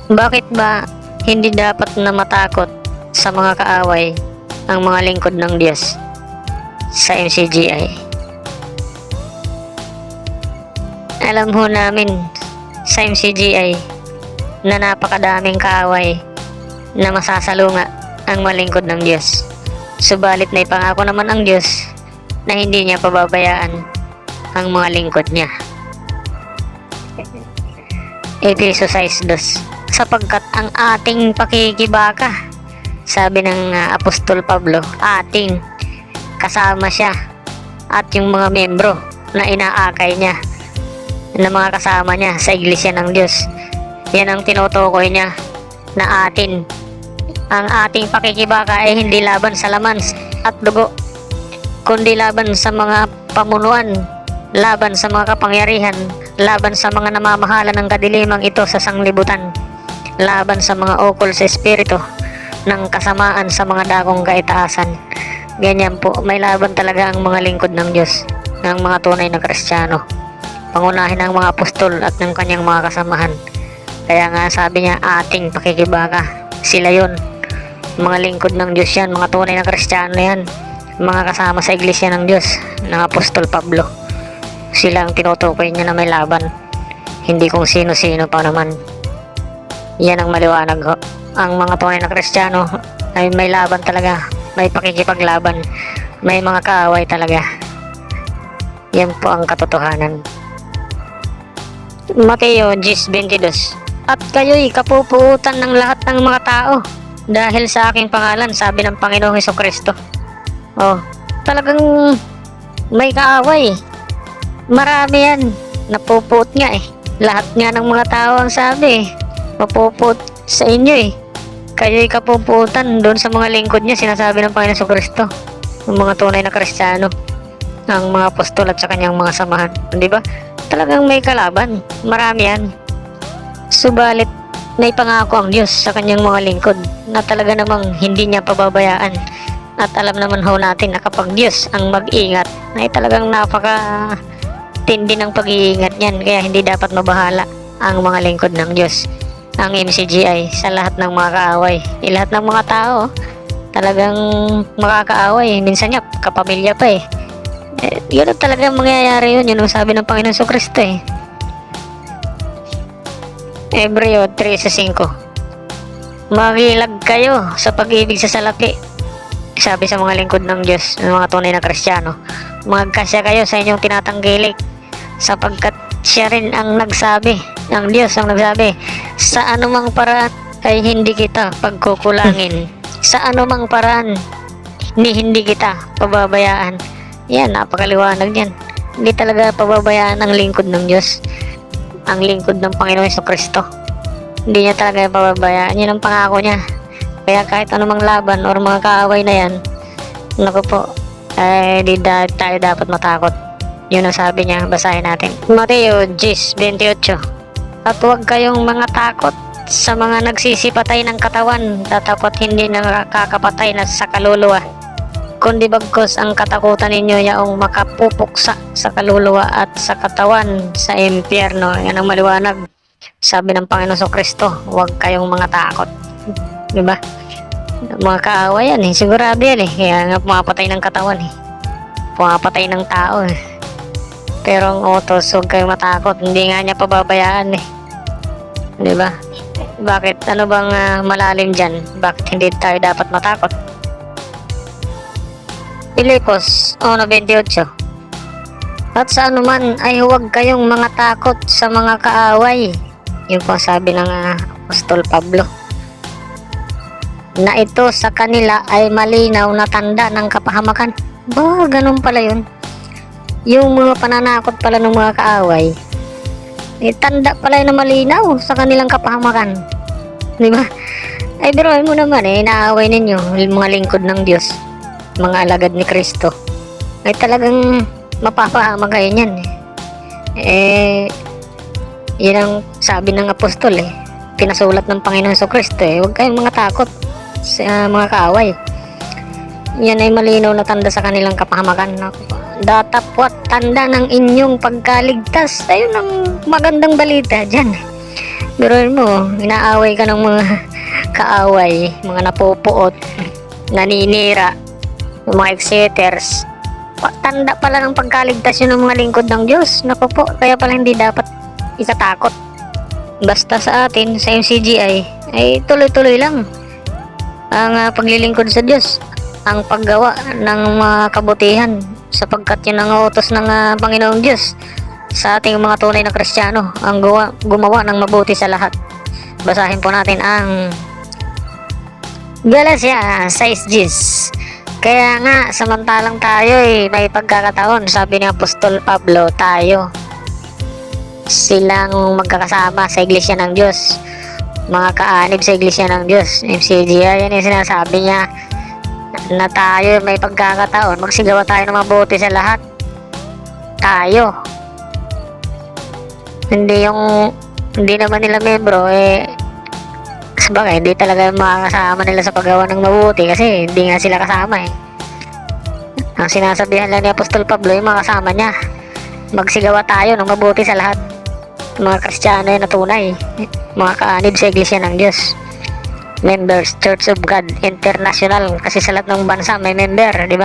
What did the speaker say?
Bakit ba hindi dapat na matakot sa mga kaaway ang mga lingkod ng Diyos sa MCGI? Alam ho namin sa MCGI na napakadaming kaaway na masasalunga ang malingkod ng Diyos. Subalit may pangako naman ang Diyos na hindi niya pababayaan ang mga lingkod niya. Efeso 6:2. Sapagkat ang ating pakikibaka, sabi ng Apostol Pablo, ating kasama siya at yung mga membro na inaakay niya, na mga kasama niya sa iglesia ng Diyos. Yan ang tinutukoy niya na atin. Ang ating pakikibaka ay hindi laban sa laman at dugo, kundi laban sa mga pamunuan, laban sa mga kapangyarihan, laban sa mga namamahala ng kadilimang ito sa sanglibutan, laban sa mga ukol sa espiritu ng kasamaan sa mga dakong kaitaasan. Ganyan po, may laban talaga ang mga lingkod ng Diyos, ng mga tunay na Kristiyano, pangunahin ng mga apostol at ng kanyang mga kasamahan. Kaya nga sabi niya, ating pakikibaka, sila yon, mga lingkod ng Diyos yan, mga tunay na Kristiyano yan, mga kasama sa iglesia ng Diyos ng Apostol Pablo. Sila ang tinutukoy niya na may laban, hindi kung sino-sino pa naman. Yan ang maliwanag ho. Ang mga tunay na Kristiyano ay may laban talaga, may pakikipaglaban, may mga kaaway talaga. Yan po ang katotohanan. Mateo 10:22. At kayo'y kapupuutan ng lahat ng mga tao dahil sa aking pangalan, sabi ng Panginoong Hesukristo. Oh, talagang may kaaway. Marami yan. Napupuot nga eh. Lahat nga ng mga tao ang sabi eh, mapupuot sa inyo eh. Kayo'y kapupuutan doon sa mga lingkod niya, sinasabi ng Panginoong Hesukristo, ng mga tunay na Kristiyano, ng mga apostol at sa kanyang mga samahan. Di ba? Talagang may kalaban. Marami yan. Subalit may pangako ang Diyos sa kanyang mga lingkod na talaga namang hindi niya pababayaan. At alam naman ho natin na kapag Diyos ang mag-ingat, ay talagang napaka tindi ng pag-iingat niyan. Kaya hindi dapat mabahala ang mga lingkod ng Diyos, ang MCGI, sa lahat ng mga kaaway. Lahat ng mga tao talagang makakaaway. Minsan nga kapamilya pa eh. Yun talagang mangyayari yun. Yun ang sabi ng Panginoon Hesukristo eh. Hebreo 3:5. Magilag kayo sa pag-ibig sa salapi, sabi sa mga lingkod ng Diyos, ng mga tunay na Kristiyano. Magkasya kayo sa inyong tinatangkilik, sapagkat siya rin ang nagsabi, ang Diyos ang nagsabi, sa anumang paraan ay hindi kita pagkukulangin. Sa anumang paraan ni hindi kita pababayaan. Yan, napakaliwanag yan. Hindi talaga pababayaan ang lingkod ng Diyos, ang lingkod ng Panginoong Hesukristo. Hindi niya talaga pababayaan. Yan ang pangako niya. Kaya kahit anumang laban or mga kaaway na yan, naku po, ay di tayo dapat matakot. Yun ang sabi niya. Basahin natin Mateo 10:28. At huwag kayong mga takot sa mga nagsisipatay ng katawan, datapot hindi nakakapatay na sa kaluluwa, kundi bagkos ang katakutan ninyo yaong makapupuksa sa kaluluwa at sa katawan sa impyerno. Yan ang maliwanag. Sabi ng Panginoon Hesukristo, huwag kayong mga takot. Diba? Mga kaaway yan eh. Sigurado yan eh. Kaya nga pumapatay ng katawan eh. Pumapatay ng tao eh. Pero ang utos, huwag kayong matakot. Hindi nga niya pababayaan eh. Diba? Bakit? Ano bang malalim dyan? Bakit hindi tayo dapat matakot? Pilipos 1:28. At sa anuman ay huwag kayong mga takot sa mga kaaway. Yun po sabi ng Apostol Pablo, na ito sa kanila ay malinaw na tanda ng kapahamakan. Ba, ganun pala yun. Yung mga pananakot pala ng mga kaaway, tanda pala yun na malinaw sa kanilang kapahamakan. Diba? Ay, biruin mo naman eh, inaaway ninyo mga lingkod ng Diyos, mga alagad ni Kristo, ay talagang mapapahamak kayo niyan yun ang sabi ng apostol eh, pinasulat ng Panginoon Hesukristo eh, huwag kayong mga takot sa mga kaaway. Yan ay malinaw na tanda sa kanilang kapahamakan. Datapwat tanda ng inyong pagkaligtas. Ayun ang magandang balita dyan. Biruin mo, inaaway ka ng mga kaaway, mga napupuot, naninira, yung mga exciters. Tanda pala ng pagkaligtas yun ng mga lingkod ng Diyos. Naku po, kaya pala hindi dapat ikatakot. Basta sa atin, sa MCGI, ay tuloy-tuloy lang ang paglilingkod sa Diyos, ang paggawa ng mga kabutihan, sapagkat yun ang utos ng Panginoong Diyos sa ating mga tunay na Kristiyano, ang gumawa ng mabuti sa lahat. Basahin po natin ang Galatia 6:10. Kaya nga, samantalang tayo may pagkakataon, sabi ni Apostol Pablo, tayo silang magkakasama sa Iglesia ng Diyos, mga kaanib sa Iglesia ng Diyos, MCGI, yan yung sinasabi niya, na tayo may pagkakataon, magsigawa tayo ng mabuti sa lahat. Tayo. Hindi naman nila membro, sabagay, hindi talaga makakasama nila sa paggawa ng mabuti kasi hindi nga sila kasama Ang sinasabihan lang ni Apostol Pablo, yung mga kasama niya, magsigawa tayo ng mabuti sa lahat. Mga Kristiyano na tunay, mga kaanib sa Iglesia ng Diyos, members, Church of God International, kasi sa lahat ng bansa may member, di ba?